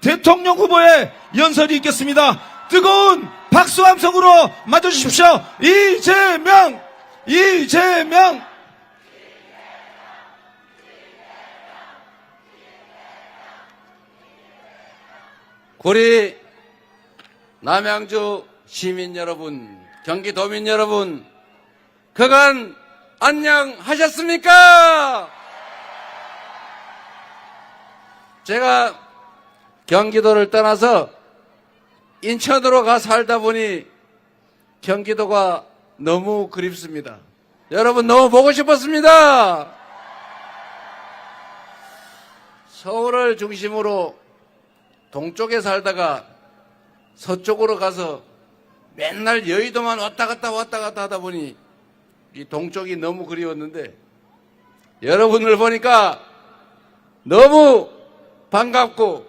대통령 후보의 연설이 있겠습니다. 뜨거운 박수 함성으로 맞아주십시오. 이재명! 이재명! 우리 남양주 시민 여러분, 경기도민 여러분, 그간 안녕하셨습니까? 제가 경기도를 떠나서 인천으로 가 살다 보니 경기도가 너무 그립습니다. 여러분 너무 보고 싶었습니다. 서울을 중심으로 동쪽에 살다가 서쪽으로 가서 맨날 여의도만 왔다 갔다 하다 보니 이 동쪽이 너무 그리웠는데 여러분을 보니까 너무 반갑고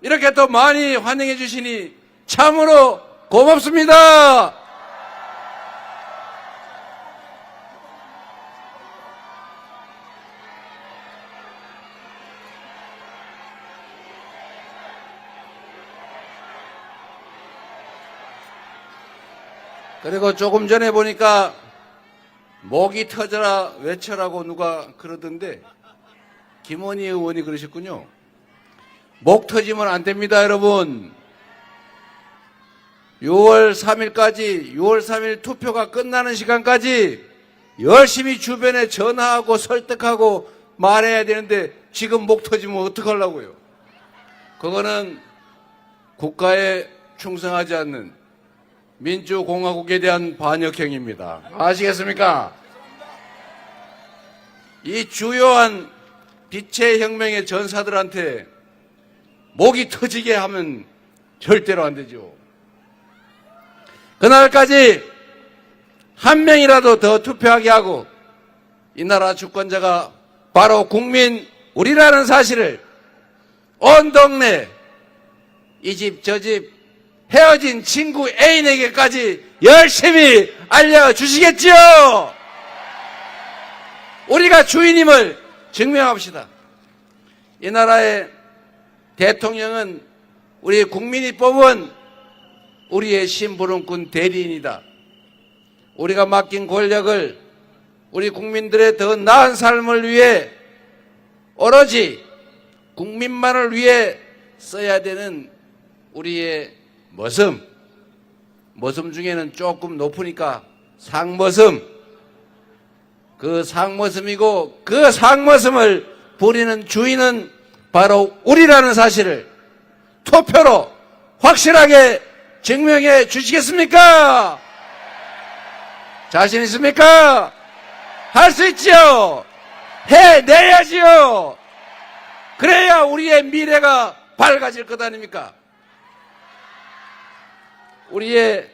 이렇게 또 많이 환영해 주시니 참으로 고맙습니다. 그리고 조금 전에 보니까 목이 터져라 외쳐라고 누가 그러던데 김원희 의원이 그러셨군요. 목 터지면 안 됩니다, 여러분. 6월 3일까지, 6월 3일 투표가 끝나는 시간까지 열심히 주변에 전화하고 설득하고 말해야 되는데 지금 목 터지면 어떡하려고요? 그거는 국가에 충성하지 않는 민주공화국에 대한 반역행위입니다. 아시겠습니까? 이 주요한 빛의 혁명의 전사들한테 목이 터지게 하면 절대로 안 되죠. 그날까지 한 명이라도 더 투표하게 하고 이 나라 주권자가 바로 국민 우리라는 사실을 온 동네 이 집 저 집 헤어진 친구 애인에게까지 열심히 알려주시겠지요? 우리가 주인임을 증명합시다. 이 나라의 대통령은 우리 국민이 뽑은 우리의 심부름꾼 대리인이다. 우리가 맡긴 권력을 우리 국민들의 더 나은 삶을 위해 오로지 국민만을 위해 써야 되는 우리의 머슴 중에는 조금 높으니까 상머슴, 그 상머슴이고 그 상머슴을 부리는 주인은 바로 우리라는 사실을 투표로 확실하게 증명해 주시겠습니까? 자신 있습니까? 할 수 있지요? 해내야지요? 그래야 우리의 미래가 밝아질 것 아닙니까? 우리의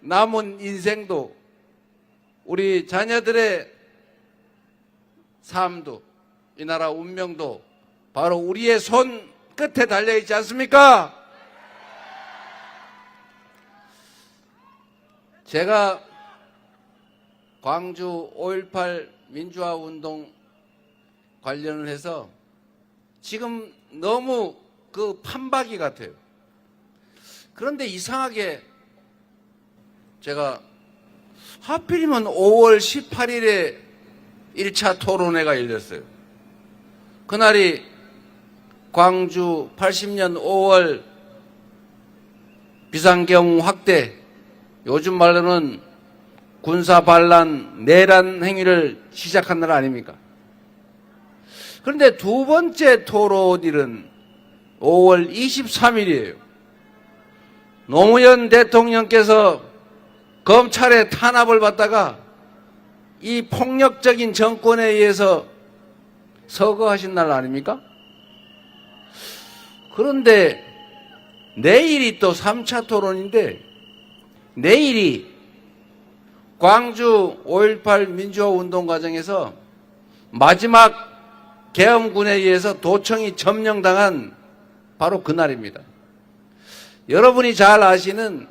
남은 인생도 우리 자녀들의 삶도 이 나라 운명도 바로 우리의 손 끝에 달려있지 않습니까? 제가 광주 5.18 민주화 운동 관련을 해서 지금 너무 그 판박이 같아요. 그런데 이상하게 제가 하필이면 5월 18일에 1차 토론회가 열렸어요. 그날이 광주 80년 5월 비상경 확대, 요즘 말로는 군사 반란, 내란 행위를 시작한 날 아닙니까? 그런데 두 번째 토론일은 5월 23일이에요. 노무현 대통령께서 검찰의 탄압을 받다가 이 폭력적인 정권에 의해서 서거하신 날 아닙니까? 그런데 내일이 또 3차 토론인데 내일이 광주 5.18 민주화 운동 과정에서 마지막 계엄군에 의해서 도청이 점령당한 바로 그날입니다. 여러분이 잘 아시는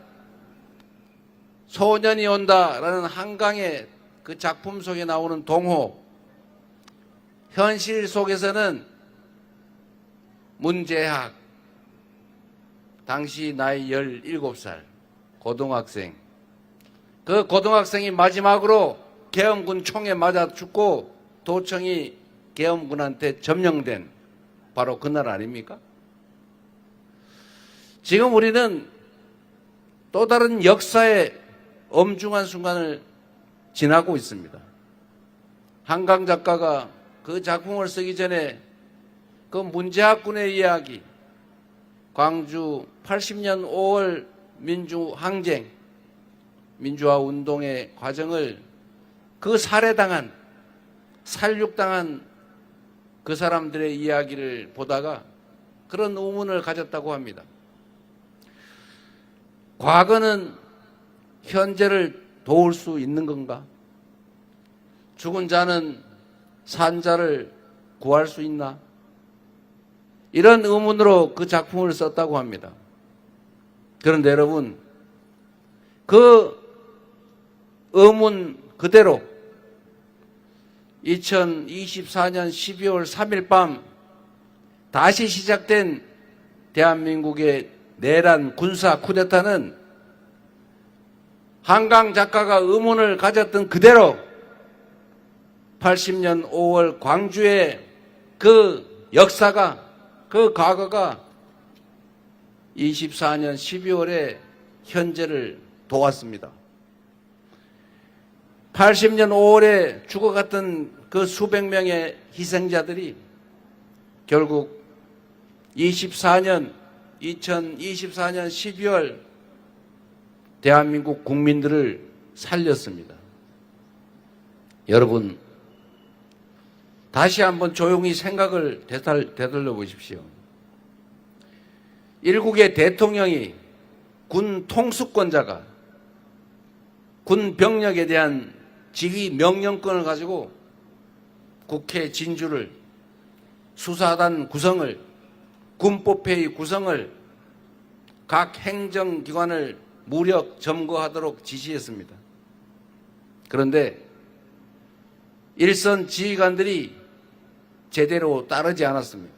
소년이 온다라는 한강의 그 작품 속에 나오는 동호, 현실 속에서는 문재학, 당시 나이 17살 고등학생. 그 고등학생이 마지막으로 계엄군 총에 맞아 죽고 도청이 계엄군한테 점령된 바로 그날 아닙니까? 지금 우리는 또 다른 역사의 엄중한 순간을 지나고 있습니다. 한강 작가가 그 작품을 쓰기 전에 그 문제학군의 이야기, 광주 80년 5월 민주항쟁, 민주화 운동의 과정을 그 살해당한, 살육당한 그 사람들의 이야기를 보다가 그런 의문을 가졌다고 합니다. 과거는 현재를 도울 수 있는 건가? 죽은 자는 산 자를 구할 수 있나? 이런 의문으로 그 작품을 썼다고 합니다. 그런데 여러분, 그 의문 그대로 2024년 12월 3일 밤 다시 시작된 대한민국의 내란 군사 쿠데타는 한강 작가가 의문을 가졌던 그대로 80년 5월 광주의 그 역사가, 그 과거가 24년 12월에 현재를 도왔습니다. 80년 5월에 죽어갔던 그 수백 명의 희생자들이 결국 2024년 12월 대한민국 국민들을 살렸습니다. 여러분, 다시 한번 조용히 생각을 되돌려 보십시오. 일국의 대통령이 군 통수권자가 군 병력에 대한 지휘 명령권을 가지고 국회 진주를, 수사단 구성을, 군법회의 구성을, 각 행정기관을 무력 점거하도록 지시했습니다. 그런데 일선 지휘관들이 제대로 따르지 않았습니다.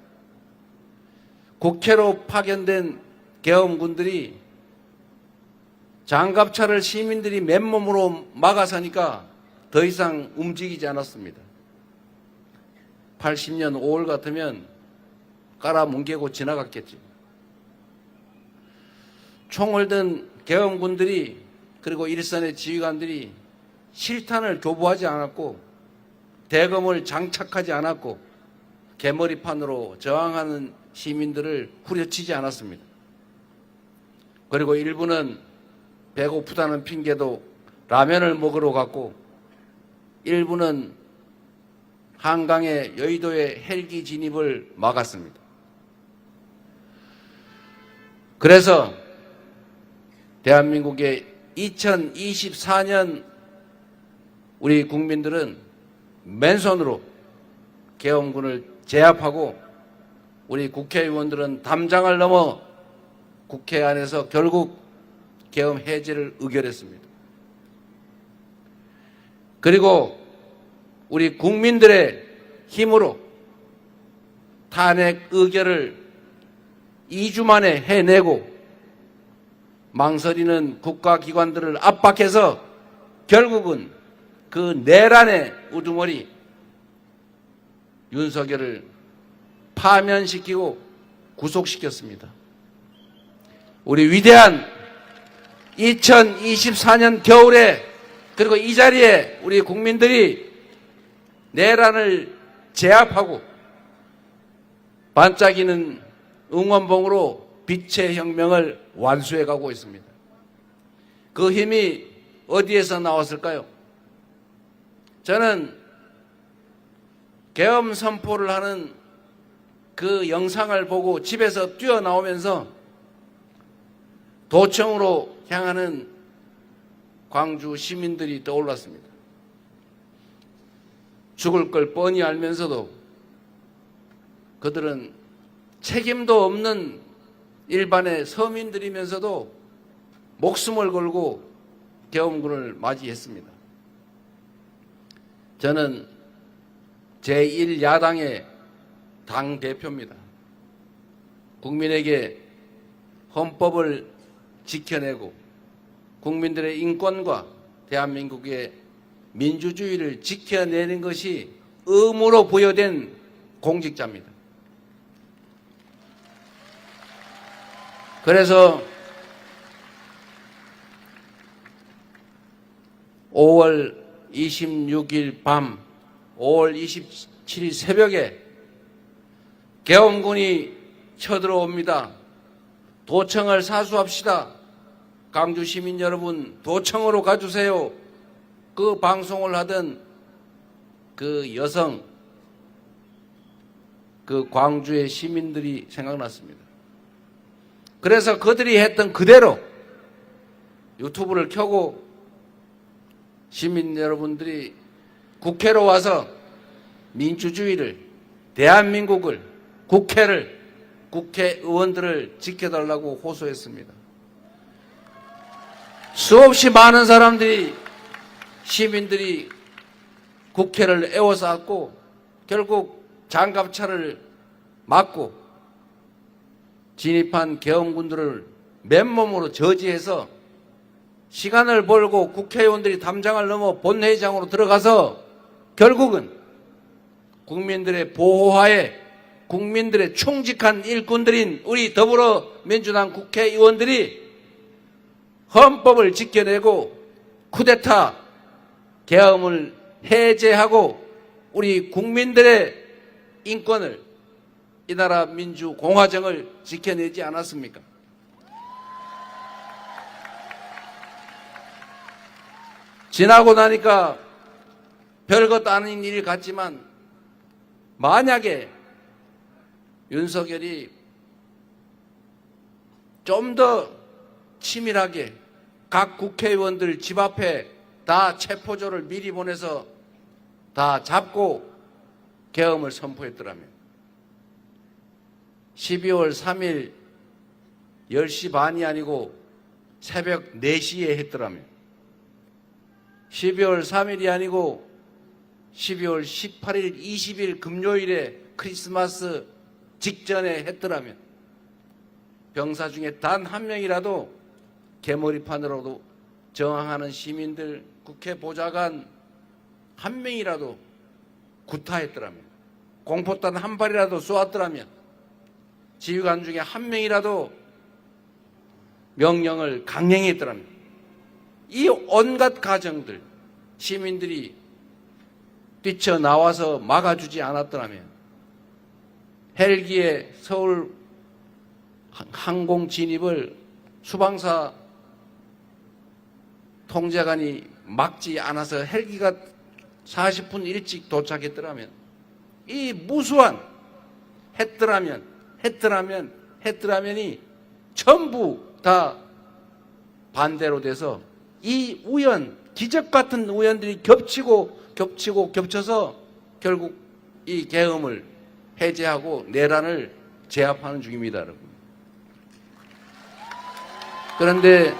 국회로 파견된 계엄군들이 장갑차를 시민들이 맨몸으로 막아서니까 더 이상 움직이지 않았습니다. 80년 5월 같으면 깔아뭉개고 지나갔겠죠. 총을 든 계엄군들이, 그리고 일선의 지휘관들이 실탄을 교부하지 않았고 대검을 장착하지 않았고 개머리판으로 저항하는 시민들을 후려치지 않았습니다. 그리고 일부는 배고프다는 핑계도 라면을 먹으러 갔고, 일부는 한강의 여의도의 헬기 진입을 막았습니다. 그래서 대한민국의 2024년 우리 국민들은 맨손으로 계엄군을 제압하고, 우리 국회의원들은 담장을 넘어 국회 안에서 결국 계엄 해제를 의결했습니다. 그리고 우리 국민들의 힘으로 탄핵 의결을 2주 만에 해내고 망설이는 국가기관들을 압박해서 결국은 그 내란의 우두머리 윤석열을 파면시키고 구속시켰습니다. 우리 위대한 2024년 겨울에, 그리고 이 자리에 우리 국민들이 내란을 제압하고 반짝이는 응원봉으로 빛의 혁명을 완수해 가고 있습니다. 그 힘이 어디에서 나왔을까요? 저는 계엄 선포를 하는 그 영상을 보고 집에서 뛰어나오면서 도청으로 향하는 광주 시민들이 떠올랐습니다. 죽을 걸 뻔히 알면서도 그들은 책임도 없는 일반의 서민들이면서도 목숨을 걸고 계엄군을 맞이했습니다. 저는 제1야당의 당대표입니다. 국민에게 헌법을 지켜내고 국민들의 인권과 대한민국의 민주주의를 지켜내는 것이 의무로 부여된 공직자입니다. 그래서 5월 26일 밤, 5월 27일 새벽에 계엄군이 쳐들어옵니다. 도청을 사수합시다. 광주 시민 여러분, 도청으로 가주세요. 그 방송을 하던 그 여성, 그 광주의 시민들이 생각났습니다. 그래서 그들이 했던 그대로 유튜브를 켜고 시민 여러분들이 국회로 와서 민주주의를, 대한민국을, 국회를, 국회의원들을 지켜달라고 호소했습니다. 수없이 많은 사람들이, 시민들이 국회를 에워쌌고 결국 장갑차를 맞고 진입한 계엄군들을 맨몸으로 저지해서 시간을 벌고 국회의원들이 담장을 넘어 본회의장으로 들어가서 결국은 국민들의 보호하에 국민들의 충직한 일꾼들인 우리 더불어민주당 국회의원들이 헌법을 지켜내고 쿠데타 계엄을 해제하고 우리 국민들의 인권을, 이 나라 민주공화정을 지켜내지 않았습니까? 지나고 나니까 별것 아닌 일 같지만 만약에 윤석열이 좀 더 치밀하게 각 국회의원들 집 앞에 다 체포조를 미리 보내서 다 잡고 계엄을 선포했더라면 12월 3일 10시 반이 아니고 새벽 4시에 했더라면 12월 3일이 아니고 12월 18일, 20일 금요일에 크리스마스 직전에 했더라면 병사 중에 단 한 명이라도 개머리판으로도 저항하는 시민들, 국회 보좌관 한 명이라도 구타했더라면, 공포탄 한 발이라도 쏘았더라면, 지휘관 중에 한 명이라도 명령을 강행히 했더라면, 이 온갖 가정들, 시민들이 뛰쳐나와서 막아주지 않았더라면 헬기에 서울 항공 진입을 수방사 통제관이 막지 않아서 헬기가 40분 일찍 도착했더라면, 이 무수한 했더라면이 전부 다 반대로 돼서 이 우연, 기적 같은 우연들이 겹쳐서 결국 이 계엄을 해제하고 내란을 제압하는 중입니다, 여러분. 그런데